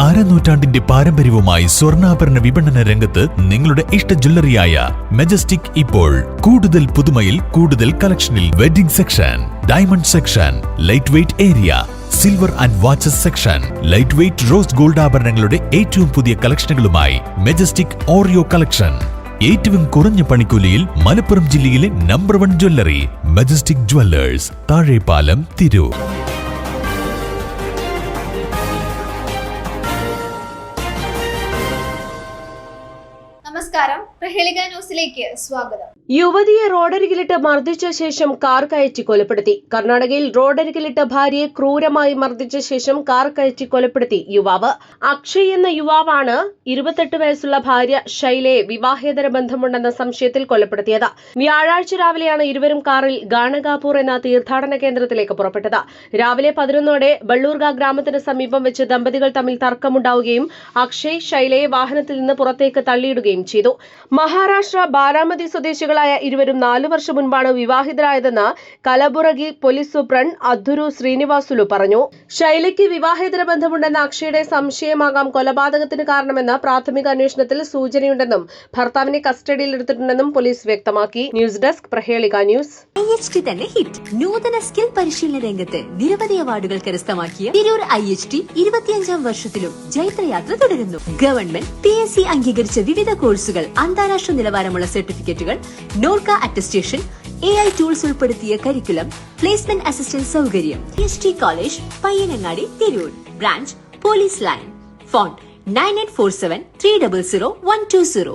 അരനൂറ്റാണ്ടിന്റെ പാരമ്പര്യവുമായി സ്വർണ്ണാഭരണ വിപണന രംഗത്ത് നിങ്ങളുടെ ഇഷ്ട ജ്വല്ലറിയായ മെജസ്റ്റിക് ഇപ്പോൾ കൂടുതൽ പുതുമയിൽ കൂടുതൽ കളക്ഷനിൽ wedding section, diamond section, light weight area, silver and watches section, light weight rose gold ആഭരണങ്ങളുടെ ഏറ്റവും പുതിയ കളക്ഷനുകളുമായി മെജസ്റ്റിക് ഓറിയോ കളക്ഷൻ. ഏറ്റവും കുറഞ്ഞ പണിക്കൂലിയിൽ മലപ്പുറം ജില്ലയിലെ number 1 jewellery majestic Jewellers, Thazhepalam, Tirur. നമസ്കാരം, പ്രഹേളിക ന്യൂസിലേക്ക് സ്വാഗതം. യുവതിയെ റോഡരികിലിട്ട് മർദ്ദിച്ച ശേഷം കാർ കയറ്റി കൊലപ്പെടുത്തി. കർണാടകയിൽ റോഡരികിലിട്ട് ഭാര്യയെ ക്രൂരമായി മർദ്ദിച്ച ശേഷം കാർ കയറ്റി കൊലപ്പെടുത്തി യുവാവ്. അക്ഷയ് എന്ന യുവാവാണ് 28 വയസ്സുള്ള ഭാര്യ ശൈലയെ വിവാഹേതര ബന്ധമുണ്ടെന്ന സംശയത്തിൽ കൊലപ്പെടുത്തിയത്. വ്യാഴാഴ്ച രാവിലെയാണ് ഇരുവരും കാറിൽ ഗാണഗാപൂർ എന്ന തീർത്ഥാടന കേന്ദ്രത്തിലേക്ക് പുറപ്പെട്ടത്. രാവിലെ 11ഓടെ ബള്ളൂർഗ ഗ്രാമത്തിന് സമീപം വെച്ച് ദമ്പതികൾ തമ്മിൽ തർക്കമുണ്ടാവുകയും അക്ഷയ് ശൈലയെ വാഹനത്തിൽ നിന്ന് പുറത്തേക്ക് തള്ളിയിടുകയും ചെയ്തു. മഹാരാഷ്ട്ര ബാരാമതി സ്വദേശികളായ ഇരുവരും 4 വർഷം മുൻപാണ് വിവാഹിതരായതെന്ന് കലബുറഗി പോലീസ് സൂപ്രണ്ട് അധുരു ശ്രീനിവാസുലു പറഞ്ഞു. ശൈലയ്ക്ക് വിവാഹേതര ബന്ധമുണ്ടെന്ന അക്ഷയുടെ സംശയമാകാം കൊലപാതകത്തിന് കാരണമെന്ന് പ്രാഥമിക അന്വേഷണത്തിൽ സൂചനയുണ്ടെന്നും ഭർത്താവിനെ കസ്റ്റഡിയിലെടുത്തിട്ടുണ്ടെന്നും പോലീസ് വ്യക്തമാക്കി. News desk, Prahelika news. IHT തന്നെ ഹിറ്റ്. നൂതന സ്കിൽ പരിശീലന രംഗത്ത് നിരവധി അവാർഡുകൾ കരസ്ഥമാക്കിയ തിരൂർ IHT 25ാം വർഷത്തിലും ജൈത്രയാത്ര തുടരുന്നു. ഗവൺമെന്റ് PSC അംഗീകരിച്ച വിവിധ കോഴ്സുകൾ, അന്താരാഷ്ട്ര നിലവാരമുള്ള സർട്ടിഫിക്കറ്റുകൾ, നോർക്ക അറ്റസ്റ്റേഷൻ, AI ടൂൾസ് ഉൾപ്പെടുത്തിയ കരിക്കുലം, പ്ലേസ്മെന്റ് അസിസ്റ്റന്റ് സൗകര്യം. IHT college, Payyanangadi, Tirur. Branch police line. Phone 9847 300 120.